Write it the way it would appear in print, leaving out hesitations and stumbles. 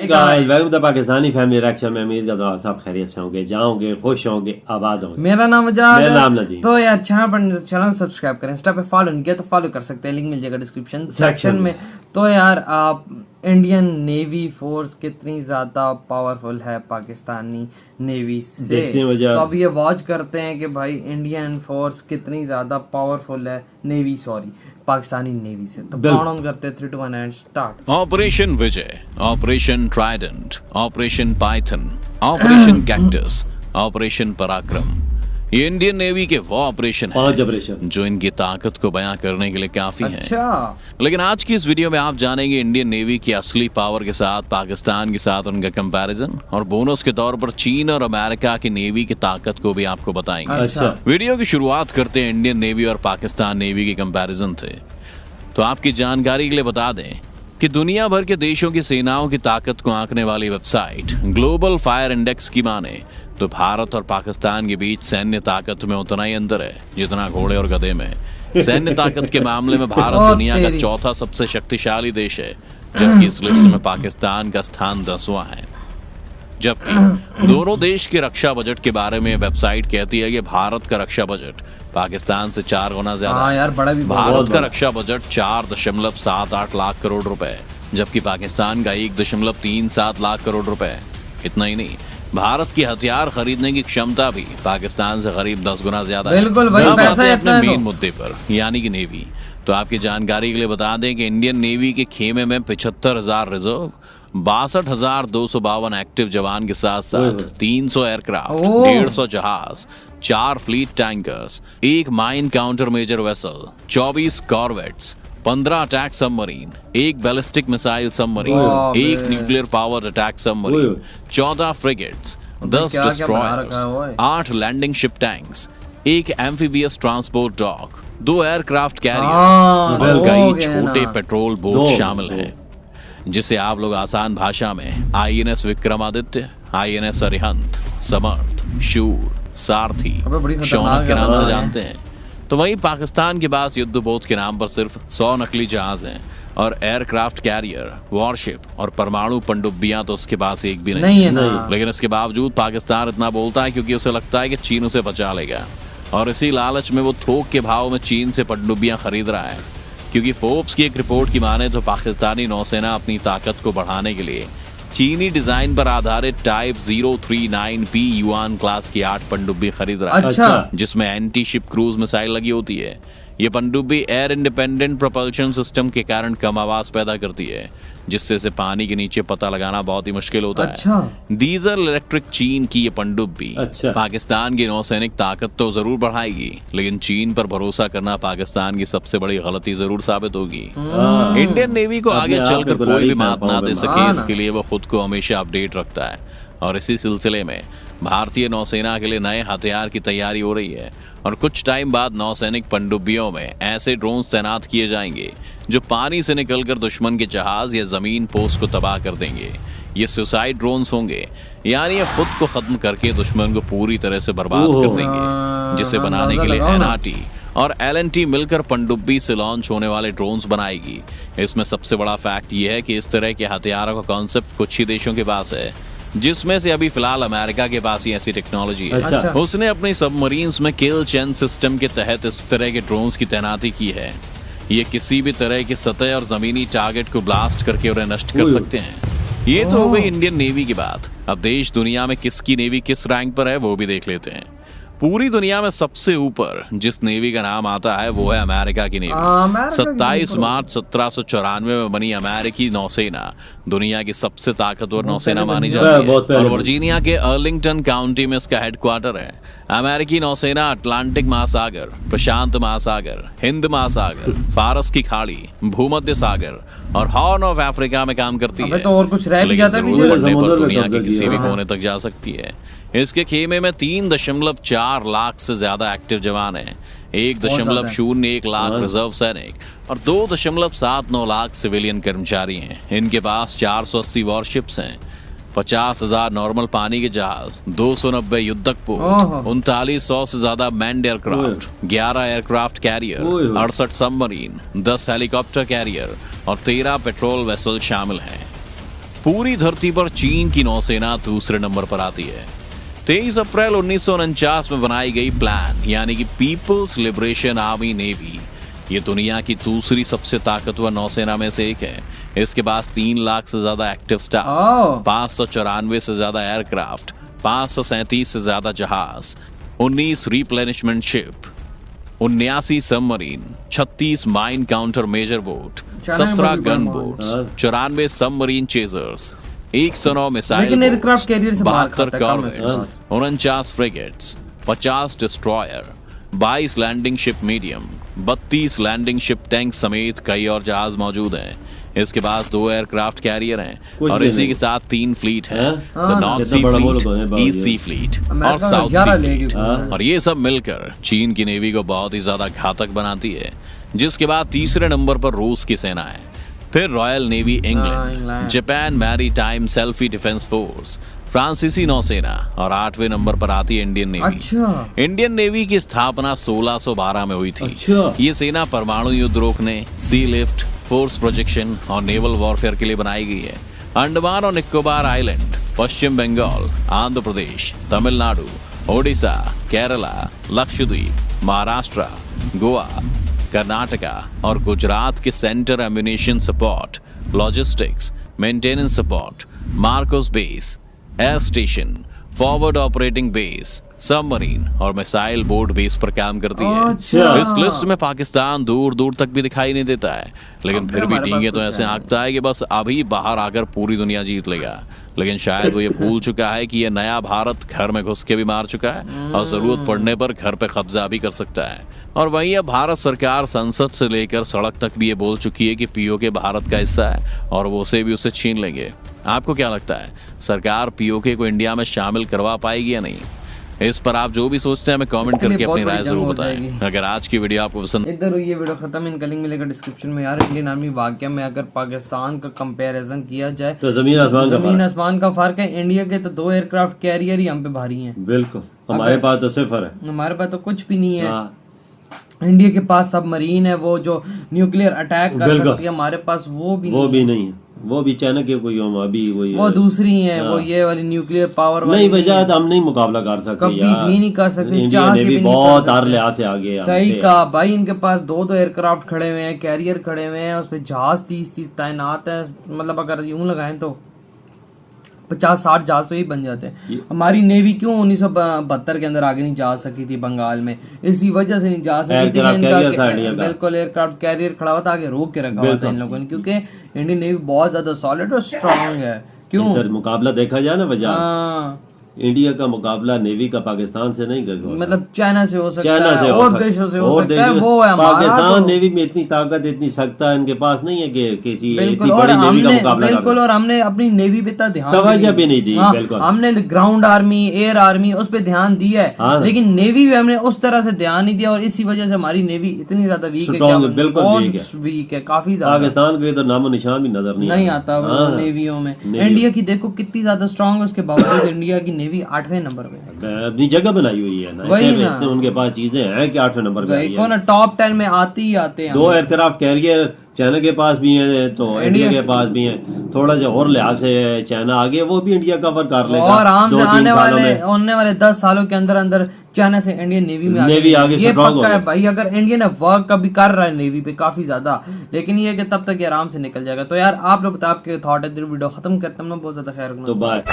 Guys, welcome to Pakistani family reaction में। उम्मीद करता हूं आप सब खैरियत से होंगे, जाओगे, खुश होंगे, आबाद होंगे। मेरा नाम आजाद, मेरा नाम नदीम। तो यार चैनल सब्सक्राइब करें, इंस्टा पे फॉलो नहीं किया तो फॉलो कर सकते हैं, लिंक मिल जाएगा डिस्क्रिप्शन सेक्शन में। तो यार आप इंडियन नेवी फोर्स कितनी ज्यादा पावरफुल है पाकिस्तानी नेवी से, तो अब ये वॉच करते हैं कि भाई इंडियन फोर्स कितनी ज्यादा पावरफुल है पाकिस्तानी नेवी से। तो काउंट ऑन करते हैं 3, 2, 1 and start. Operation Vijay, operation Trident, operation Python, operation cactus, operation पराक्रम, ये इंडियन नेवी के वो ऑपरेशन हैं जो इनकी ताकत को बयां करने के लिए काफी हैं। लेकिन आज की इस वीडियो में आप जानेंगे इंडियन नेवी की असली पावर के साथ पाकिस्तान के साथ उनका कंपैरिजन, और बोनस के तौर पर चीन और अमेरिका की नेवी की ताकत को भी आपको बताएंगे। वीडियो की शुरुआत करते हैं इंडियन नेवी और पाकिस्तान नेवी के कंपैरिजन से। तो आपकी जानकारी के लिए बता दें कि दुनिया भर के देशों की सेनाओं की ताकत को आंकने वाली वेबसाइट ग्लोबल फायर इंडेक्स की माने तो भारत और पाकिस्तान के बीच सैन्य ताकत में उतना ही अंतर है जितना घोड़े और गधे में। सैन्य ताकत के मामले में भारत दुनिया का चौथा सबसे शक्तिशाली देश है, जबकि इस लिस्ट में पाकिस्तान का स्थान 10वां है। जबकि दोनों देश के रक्षा बजट के बारे में वेबसाइट कहती है कि भारत का रक्षा बजट पाकिस्तान से 4 गुना ज्यादा है। भारत का रक्षा बजट 4.78 लाख करोड़ रुपए, जबकि पाकिस्तान का 1.37 लाख करोड़ रुपए। इतना ही नहीं, भारत की हथियार खरीदने की क्षमता भी पाकिस्तान से करीब 10 गुना ज्यादा है। बिल्कुल भाई, पैसा है अपने मेन मुद्दे पर, यानी कि नेवी। तो आपकी जानकारी के लिए बता दें कि इंडियन नेवी के खेमे में 75,000 रिजर्व, 62,252 एक्टिव जवान के साथ साथ 300 एयरक्राफ्ट, 150 जहाज, 4 fleet tankers, 1 mine counter measure vessel, 24 corvettes, 15 attack submarine, 1 ballistic missile submarine, 1 nuclear power attack submarine, 14 frigates, 10 destroyers, 8 landing ship tanks, 1 amphibious transport dock, 2 aircraft carrier और कई छोटे पेट्रोल बोट शामिल हैं, जिसे आप लोग आसान भाषा में INS विक्रमादित्य, INS अरिहंत, समर्थ, शूर, सारथी, शौनक के नाम से जानते हैं। तो वहीं पाकिस्तान के पास युद्धपोत के नाम पर सिर्फ 100 नकली जहाज हैं, और एयरक्राफ्ट कैरियर, वॉरशिप और परमाणु पनडुब्बियां तो उसके पास एक भी नहीं है। लेकिन इसके बावजूद पाकिस्तान इतना बोलता है क्योंकि उसे लगता है कि चीन उसे बचा लेगा, और इसी लालच में वो थोक के भाव में चीन से पनडुब्बियां खरीद रहा है। क्योंकि फोर्ब्स की एक रिपोर्ट की माने तो पाकिस्तानी नौसेना अपनी ताकत को बढ़ाने के लिए चीनी डिजाइन पर आधारित टाइप 039P युआन क्लास की 8 पनडुब्बी खरीद रहा है, जिसमें एंटी शिप क्रूज मिसाइल लगी होती है। ये पनडुब्बी एयर इंडिपेंडेंट प्रोपल्शन सिस्टम के कारण कम आवाज पैदा करती है, जिससे इसे पानी के नीचे पता लगाना बहुत ही मुश्किल होता है। डीजल इलेक्ट्रिक चीन की ये पनडुब्बी पाकिस्तान की नौसैनिक ताकत तो जरूर बढ़ाएगी, लेकिन चीन पर भरोसा करना पाकिस्तान की सबसे बड़ी गलती जरूर साबित होगी। इंडियन नेवी को आगे चलकर कोई भी मात ना दे सके, इसके लिए वो खुद को हमेशा अपडेट रखता है, और इसी सिलसिले में भारतीय नौसेना के लिए नए हथियार की तैयारी हो रही है, और कुछ टाइम बाद नौसैनिक पनडुब्बियों में ऐसे ड्रोन्स तैनात किए जाएंगे जो पानी से निकलकर दुश्मन के जहाज या जमीन पोस्ट को तबाह कर देंगे। ये सुसाइड ड्रोन्स होंगे, यानी ये खुद को खत्म करके दुश्मन को पूरी तरह से बर्बाद कर देंगे, जिसे बनाने के लिए NRT और L&T मिलकर पनडुब्बी से लॉन्च होने वाले ड्रोन्स बनाएगी। इसमें सबसे बड़ा फैक्ट ये है कि इस तरह के हथियारों का कॉन्सेप्ट कुछ ही देशों के पास है, जिसमें से अभी फिलहाल अमेरिका के पास ही ऐसी टेक्नोलॉजी है। उसने अपनी सबमरीन्स में किल चेन सिस्टम के तहत इस तरह के ड्रोन्स की तैनाती की है। ये किसी भी तरह की सतह और जमीनी टारगेट को ब्लास्ट करके उन्हें नष्ट कर सकते हैं। ये तो हो गई इंडियन नेवी की बात। अब देश दुनिया में किसकी नेवी किस रैंक पर है वो भी देख लेते हैं। पूरी दुनिया में सबसे ऊपर जिस नेवी का नाम आता है वो है अमेरिका की नेवी। 27 मार्च 1794 में बनी अमेरिकी नौसेना दुनिया की सबसे ताकतवर नौसेना मानी जाती है, और वर्जीनिया के अर्लिंगटन काउंटी में इसका हेडक्वार्टर है। अमेरिकी नौसेना अटलांटिक महासागर, प्रशांत महासागर, हिंद महासागर, फारस की खाड़ी, भूमध्य सागर और हॉर्न ऑफ अफ्रीका में काम करती है। तो और कुछ रह भी जाता है, दुनिया के किसी भी कोने तक जा सकती है। इसके खेमे में 3.4 लाख से ज्यादा एक्टिव जवान हैं, 1.01 लाख रिजर्व सैनिक और 2.79 लाख सिविलियन कर्मचारी हैं। इनके पास 480 वॉरशिप्स हैं, 50,000 नॉर्मल पानी के जहाज, 290 युद्धक पोत, 3900 से ज्यादा manned aircraft, 11 aircraft carrier, 68 submarine, 10 helicopter career और 13 पेट्रोल वेसल शामिल हैं। पूरी धरती पर चीन की नौसेना दूसरे नंबर पर आती है। 23 अप्रैल 1949 में बनाई गई प्लान यानी कि पीपल्स लिबरेशन आर्मी नेवी, ये दुनिया की दूसरी सबसे ताकतवर नौसेना में से एक है। इसके पास 3 लाख से ज्यादा एक्टिव स्टाफ, 594 से ज्यादा एयरक्राफ्ट, 537 से ज्यादा जहाज, 19 replenishment ship, 79 submarine, 36 mine counter measure boat, 17 gun boats, 94 submarine chasers, 109 missile aircraft carrier से 72 corvettes, 49 frigates, 50 destroyer, 22 landing ship medium, 32 landing ship tank समेत कई और जहाज मौजूद हैं। इसके पास 2 एयरक्राफ्ट कैरियर हैं और इसी के साथ 3 फ्लीट हैं, the north sea fleet, east sea fleet और साउथ सी फ्लीट। और ये सब मिलकर चीन की नेवी को बहुत ही ज्यादा घातक बनाती है। जिसके बाद तीसरे नंबर पर रूस की सेना है, फिर royal navy England, Japan maritime selfie defence force, फ्रांसीसी नौसेना और 8वें नंबर पर आती है इंडियन नेवी। अच्छा। इंडियन नेवी की स्थापना 1612 में हुई थी। अच्छा। ये सेना परमाणु युद्ध रोकने, सी लिफ्ट, फोर्स प्रोजेक्शन और नेवल वॉरफेयर के लिए बनाई गई है। अंडमान और निकोबार आइलैंड, पश्चिम बंगाल, आंध्र प्रदेश, तमिलनाडु, ओडिशा, केरला, लक्षद्वीप, महाराष्ट्र, गोवा, कर्नाटका और गुजरात के centre ammunition support, logistics, maintenance support, Marcos base, air station, forward operating base, submarine और मिसाइल बोर्ड बेस पर काम करती है। अच्छा। इस लिस्ट में पाकिस्तान दूर दूर तक भी दिखाई नहीं देता है, लेकिन फिर भी डींगे तो ऐसे हाँकता है कि बस अभी बाहर आकर पूरी दुनिया जीत लेगा। लेकिन शायद वो ये भूल चुका है कि ये नया भारत घर में घुस के भी मार चुका है और जरूरत पड़ने पर घर पे कब्जा भी कर सकता है। और वहीं अब भारत सरकार संसद से लेकर सड़क तक भी ये बोल चुकी है कि पीओके भारत का हिस्सा है और वो उसे भी उससे छीन लेंगे। आपको क्या लगता है, सरकार पीओके को इंडिया में शामिल करवा पाएगी या नहीं? इस पर आप जो भी सोचते हैं हमें कमेंट करके अपनी राय जरूर बताएं। अगर आज की वीडियो आपको पसंद, इधर ये वीडियो खत्म, इनका लिंक मिलेगा डिस्क्रिप्शन में। यार इंडियन आर्मी वाकई में अगर पाकिस्तान का कंपैरिजन किया जाए तो जमीन आसमान का फर्क है। इंडिया के तो 2 एयरक्राफ्ट कैरियर ही हम पे भारी हैं। बिल्कुल, हमारे पास तो सिफर है, हमारे पास तो कुछ भी नहीं है। इंडिया के पास सबमरीन है वो जो न्यूक्लियर अटैक कर सकती है, हमारे पास वो भी नहीं है। वो भी चाइना के कोई अभी वो दूसरी है, वो ये वाली न्यूक्लियर पावर वाली नहीं बजा, हम नहीं मुकाबला कर सकते, कभी भी नहीं कर सकते। इंडिया ने भी बहुत हर लिहाज से आगे है। सही कहा भाई, इनके पास 2 एयरक्राफ्ट खड़े हुए हैं, कैरियर खड़े हुए हैं, उसपे जहाज 30 तैनात है। मतलब अगर यूं लगाएं तो 50-60 जहाज तो ही बन जाते हैं। हमारी नेवी क्यों 1972 के अंदर आगे नहीं जा सकी थी बंगाल में? इसी वजह से नहीं जा सकी थी। बिल्कुल, एयरक्राफ्ट कैरियर खड़ा हुआ था, आगे रोक के रखा हुआ था इन लोगों ने, क्योंकि इंडियन नेवी बहुत ज्यादा सॉलिड और स्ट्रांग है। क्यों मुकाबला देखा जाए ना वजह, इंडिया का मुकाबला नेवी का पाकिस्तान से नहीं कर, मतलब चाइना से हो सकता है और देशों से हो सकता है। वो है पाकिस्तान नेवी में इतनी ताकत, इतनी सख्ता इनके पास नहीं है कि किसी बिल्कुल, और हमने अपनी नेवी पे ध्यान तवज्जो भी नहीं दी। बिल्कुल, हमने ग्राउंड आर्मी, एयर आर्मी उस पे ध्यान दिया है, लेकिन नेवी में हमने उस तरह से ध्यान नहीं दिया और इसी वजह से हमारी नेवी इतनी ज्यादा वीक है। बिल्कुल वीक है, काफी ज्यादा। पाकिस्तान के तो नामो निशान भी नजर नहीं आता नेवियों में। इंडिया की देखो कितनी ज्यादा स्ट्रांग है, उसके बावजूद इंडिया की नेवी 8वें नंबर पे अपनी जगह बनाई हुई है ना। वही ना, उनके पास चीजें हैं कि 8वें नंबर पे देखो ना, टॉप 10 में आते ही आते हैं। 2 एयरक्राफ्ट कैरियर चाइना के पास भी है, तो इंडिया के पास भी है। थोड़ा सा और लिहाज से चाइना आगे, वो भी इंडिया कवर कर लेगा और आराम से आने वाले 10 सालों के अंदर अंदर चाइना से इंडियन नेवी में आगे ये पक्का है भाई। अगर इंडिया ने वर्क कभी कर रहा है नेवी पे काफी ज्यादा, लेकिन ये कि तब तक ये आराम से निकल जाएगा। तो यार आप लोग बताओ आपके थॉट है, वीडियो खत्म करते हैं, बहुत ज्यादा खैर। तो बाय।